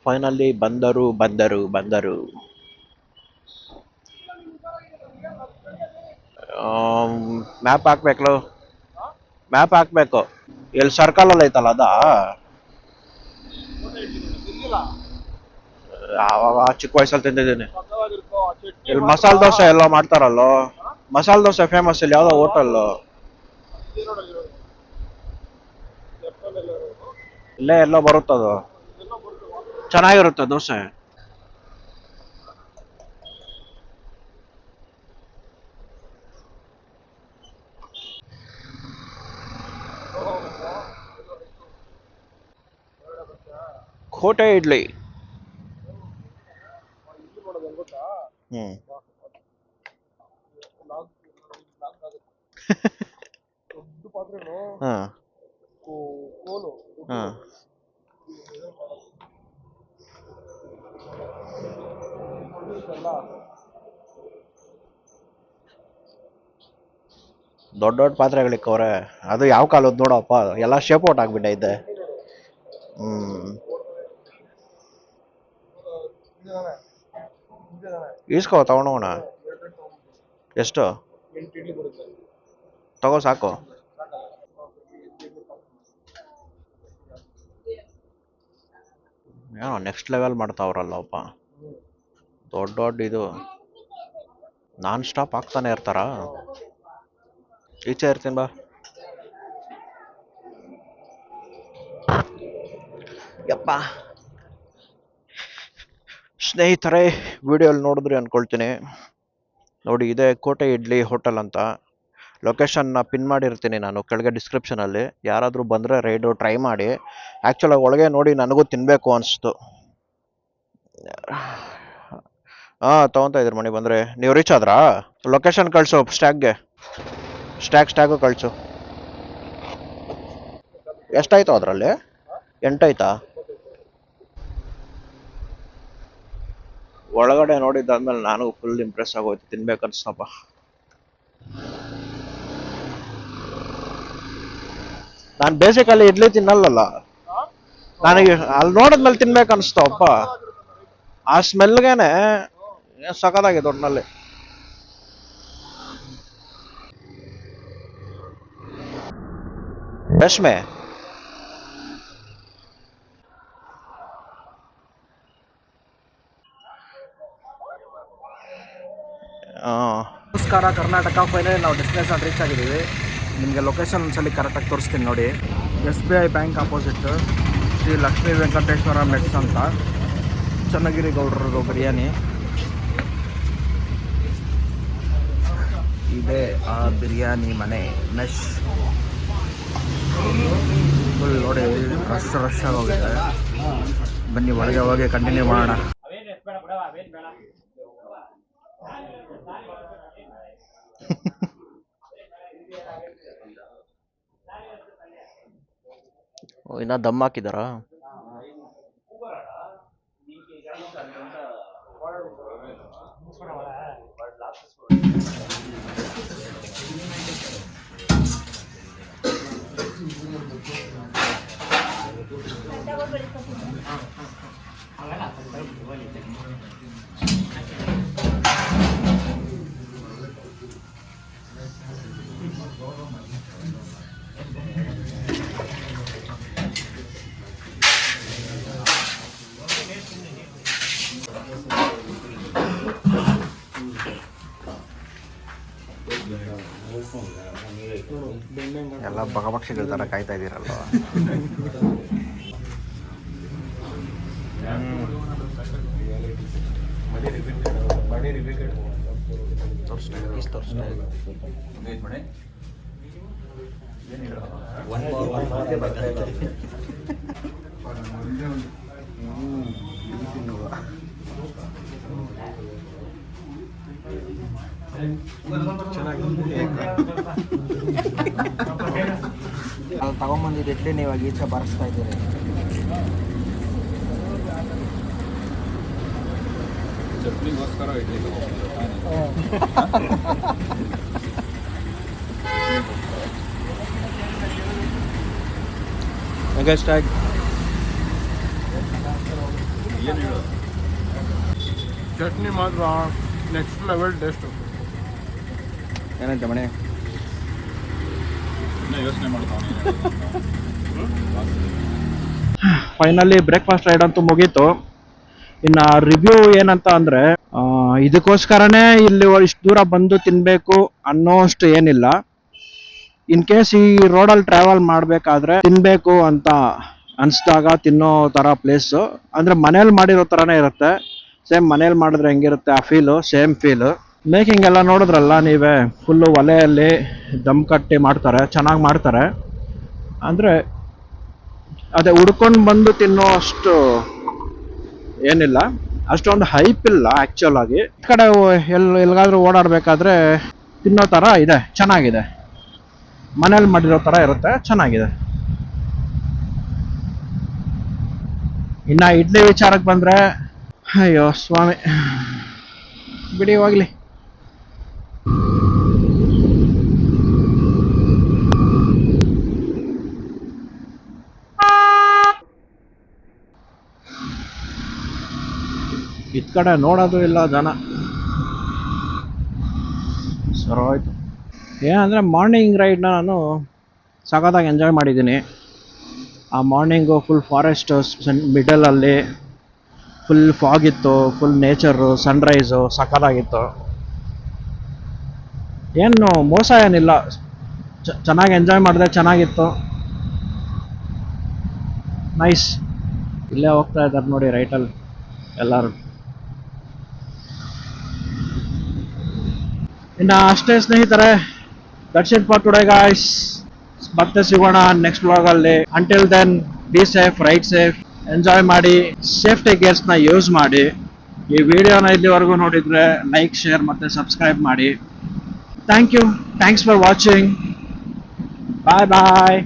Finally ಬಂದರು. Map ಹಾಕ್ಬೇಕಲ್ಲ, map ಹಾಕ್ಬೇಕು. ಎಲ್ಲಿ ಸರ್ಕಲ್ ಅಲ್ಲಿ ಐತಲ್ಲ ಅದಾ? ಆವಾಗ ಚಿಕ್ಕ ವಯಸ್ಸಲ್ಲಿ ತಿಂದಿದ್ದೀನಿ. ಇಲ್ಲಿ ಮಸಾಲೆ ದೋಸೆ ಎಲ್ಲ ಮಾಡ್ತಾರಲ್ಲೋ, ಮಸಾಲೆ ದೋಸೆ ಫೇಮಸ್ ಇಲ್ಲಿ ಯಾವ್ದೋ ಹೋಟೆಲ್ ಇಲ್ಲೇ ಎಲ್ಲೋ ಬರುತ್ತದು, ಚೆನ್ನಾಗಿರುತ್ತೆ ದೋಸೆ. ಕೋಟೆ ಇಡ್ಲಿ. ಹ್ಮ್ ಹಾ ಹಾ ದೊಡ್ಡ ದೊಡ್ಡ ಪಾತ್ರೆಗಳಿಕ್ಕವ್ರೆ. ಅದು ಯಾವ ಕಾಲದ್ದು ನೋಡಪ್ಪ, ಎಲ್ಲ ಶೇಪ್ ಔಟ್ ಆಗ್ಬಿಟ್ಟೈತೆ. ಹ್ಮ್ ಈಸ್ಕೋ ತಗೊಂಡೋಗೋಣ. ಎಷ್ಟು ತಗೋ ಸಾಕು. ಏನೋ ನೆಕ್ಸ್ಟ್ ಲೆವೆಲ್ ಮಾಡ್ತಾವ್ರಲ್ಲಪ್ಪ, ದೊಡ್ಡ ದೊಡ್ಡ ಇದು ನಾನ್ ಸ್ಟಾಪ್ ಆಗ್ತಾನೆ ಇರ್ತಾರ. ಈಚೆ ಇರ್ತೀನಿ ಬಾ. ಯಪ್ಪ ಸ್ನೇಹಿತರೆ, ವಿಡಿಯೋಲಿ ನೋಡಿದ್ರಿ ಅನ್ಕೊಳ್ತೀನಿ. ನೋಡಿ, ಇದೆ ಕೋಟೆ ಇಡ್ಲಿ ಹೋಟೆಲ್ ಅಂತ. ಲೊಕೇಶನ್ನ ಪಿನ್ ಮಾಡಿರ್ತೀನಿ ನಾನು ಕೆಳಗೆ ಡಿಸ್ಕ್ರಿಪ್ಷನಲ್ಲಿ. ಯಾರಾದರೂ ಬಂದರೆ ರೈಡು ಟ್ರೈ ಮಾಡಿ. ಆ್ಯಕ್ಚುಲಾಗಿ ಒಳಗೆ ನೋಡಿ ನನಗೂ ತಿನ್ನಬೇಕು ಅನಿಸ್ತು. ಹಾಂ, ತೊಗೊತಾ ಇದ್ದೀರಿ ಮಣಿ ಬಂದರೆ. ನೀವು ರೀಚ್ ಆದ್ರಾ? ಲೊಕೇಶನ್ ಕಳಿಸು ಸ್ಟ್ಯಾಗು ಕಳಿಸು. ಎಷ್ಟಾಯ್ತು ಅದರಲ್ಲಿ? 8 ಆಯ್ತಾ? ಒಳಗಡೆ ನೋಡಿದ್ದಾದ್ಮೇಲೆ ನಾನು ಫುಲ್ ಇಂಪ್ರೆಸ್ ಆಗೋಯ್ತು, ತಿನ್ಬೇಕನ್ಸ್ತಪ್ಪ. ನಾನು ಬೇಸಿಕಲಿ ಇಡ್ಲಿ ತಿನ್ನಲ್ಲಲ್ಲ, ನನಗೆ ಅಲ್ಲಿ ನೋಡಿದ್ಮೇಲೆ ತಿನ್ಬೇಕನ್ಸ್ತವಪ್ಪ. ಆ ಸ್ಮೆಲ್ಗೇನೆ ಸಖತ್ತಾಗಿದೆ ಒಟ್ಟಿನಲ್ಲಿ. ರೇಷ್ಮೆ ನಮಸ್ಕಾರ ಕರ್ನಾಟಕ. ಫೈನಲಿ ನಾವು ಡೆಸ್ಟಿನೇಷನ್ ರೀಚ್ ಆಗಿದ್ದೀವಿ. ನಿಮಗೆ ಲೊಕೇಶನ್ ಒಂದ್ಸಲಿ ಕರೆಕ್ಟಾಗಿ ತೋರಿಸ್ತೀನಿ ನೋಡಿ. SBI bank opposite Shri Lakshmi Venkateshwara mess ಅಂತ, ಚನ್ನಗಿರಿ ಗೌಡ್ರದ್ದು ಬಿರಿಯಾನಿ ಇದೆ. ಆ ಬಿರಿಯಾನಿ ಮನೆ ಮೆಶ್ ಫುಲ್ ನೋಡಿ, ರಶ್ ಆಗಿ ಹೋಗಿದೆ. ಬನ್ನಿ ಒಳಗೆ ಹೋಗಿ ಕಂಟಿನ್ಯೂ ಮಾಡೋಣ. ಇನ್ನ ದಮ್ ಹಾಕಿದಾರಾ? ಎಲ್ಲ ಬಗಪಕ್ಷಿಗಳ ಥರ ಕಾಯ್ತಾ ಇದ್ದೀರಲ್ವ. ನಾವು ತಗೊಂಬಂದಿದ್ದು ಇಡ್ಲಿ ನೀವಾಗ ಈಚೆ ಬಾರಿಸ್ತಾ ಇದ್ದೀರಿ. ಚಟ್ನಿಗೋಸ್ಕರ ಇಡ್ಲಿ ಚಟ್ನಿ ಮಾತ್ರ ನೆಕ್ಸ್ಟ್ ಲೆವೆಲ್ ಟೇಸ್ಟು. ಏನಂತ ಮಣಿ ಯೋಚನೆ ಮಾಡ್ತಾನೆ. ಫೈನಲಿ ಬ್ರೇಕ್ಫಾಸ್ಟ್ ರೈಡ್ ಅಂತೂ ಮುಗೀತು. ಇನ್ನು ರಿವ್ಯೂ ಏನಂತ ಅಂದರೆ, ಇದಕ್ಕೋಸ್ಕರನೇ ಇಲ್ಲಿ ಇಷ್ಟು ದೂರ ಬಂದು ತಿನ್ನಬೇಕು ಅನ್ನೋಷ್ಟು ಏನಿಲ್ಲ. ಇನ್ ಕೇಸ್ ಈ ರೋಡಲ್ಲಿ ಟ್ರಾವೆಲ್ ಮಾಡಬೇಕಾದ್ರೆ ತಿನ್ನಬೇಕು ಅಂತ ಅನಿಸಿದಾಗ ತಿನ್ನೋ ಥರ ಪ್ಲೇಸು. ಅಂದರೆ ಮನೇಲಿ ಮಾಡಿರೋ ಥರನೇ ಇರುತ್ತೆ. ಸೇಮ್ ಮನೇಲಿ ಮಾಡಿದ್ರೆ ಹೆಂಗಿರುತ್ತೆ ಆ ಫೀಲು, ಸೇಮ್ ಫೀಲು. ಮೇಕಿಂಗ್ ಎಲ್ಲ ನೋಡಿದ್ರಲ್ಲ ನೀವೇ, ಫುಲ್ಲು ಒಲೆಯಲ್ಲಿ ದಮ್ ಕಟ್ಟಿ ಮಾಡ್ತಾರೆ, ಚೆನ್ನಾಗಿ ಮಾಡ್ತಾರೆ. ಅಂದರೆ ಅದೇ ಹುಡ್ಕೊಂಡು ಬಂದು ತಿನ್ನೋ ಅಷ್ಟು ಏನಿಲ್ಲ, ಅಷ್ಟೊಂದು ಹೈಪ್ ಇಲ್ಲ ಆ್ಯಕ್ಚುಲ್ ಆಗಿ. ಈ ಕಡೆ ಎಲ್ಲಿಗಾದ್ರೂ ಓಡಾಡಬೇಕಾದ್ರೆ ತಿನ್ನೋ ಥರ ಇದೆ, ಚೆನ್ನಾಗಿದೆ. ಮನೇಲಿ ಮಾಡಿರೋ ಥರ ಇರುತ್ತೆ, ಚೆನ್ನಾಗಿದೆ. ಇನ್ನು ಇಡ್ಲಿ ವಿಚಾರಕ್ಕೆ ಬಂದರೆ, ಅಯ್ಯೋ ಸ್ವಾಮಿ, ಬಿಡಿ ಹೋಗ್ಲಿ. ಇದ್ ಕಡೆ ನೋಡೋದು ಇಲ್ಲ ಜನ. ಸರ್ ಹೋಯ್ತು. ಏನಂದರೆ ಮಾರ್ನಿಂಗ್ ರೈಡ್ನ ನಾನು ಸಖತ್ತಾಗಿ ಎಂಜಾಯ್ ಮಾಡಿದ್ದೀನಿ. ಆ ಮಾರ್ನಿಂಗು ಫುಲ್ ಫಾರೆಸ್ಟ್ ಮಿಡಲಲ್ಲಿ ಫುಲ್ ಫಾಗ್ ಇತ್ತು, ಫುಲ್ ನೇಚರು, ಸನ್ರೈಸು ಸಖತ್ತಾಗಿತ್ತು. ಏನು ಮೋಸ ಏನಿಲ್ಲ, ಚೆನ್ನಾಗಿ ಎಂಜಾಯ್ ಮಾಡಿದೆ, ಚೆನ್ನಾಗಿತ್ತು, ನೈಸ್. ಇಲ್ಲೇ ಹೋಗ್ತಾ ಇದ್ದಾರೆ ನೋಡಿ ರೈಟಲ್ಲಿ ಎಲ್ಲರೂ. ಇನ್ನು ಅಷ್ಟೇ ಸ್ನೇಹಿತರೆ, that's it for today guys. ಮತ್ತೆ ಸಿಗೋಣ ನೆಕ್ಸ್ಟ್ ವ್ಲಾಗಲ್ಲಿ. Until then, be safe, ride safe, enjoy ಮಾಡಿ, ಸೇಫ್ಟಿ ಗೇರ್ಸ್ನ ಯೂಸ್ ಮಾಡಿ. ಈ ವಿಡಿಯೋನ ಇಲ್ಲಿವರೆಗೂ ನೋಡಿದರೆ ಲೈಕ್, ಶೇರ್ ಮತ್ತು ಸಬ್ಸ್ಕ್ರೈಬ್ ಮಾಡಿ. Thank you, thanks for watching. Bye bye.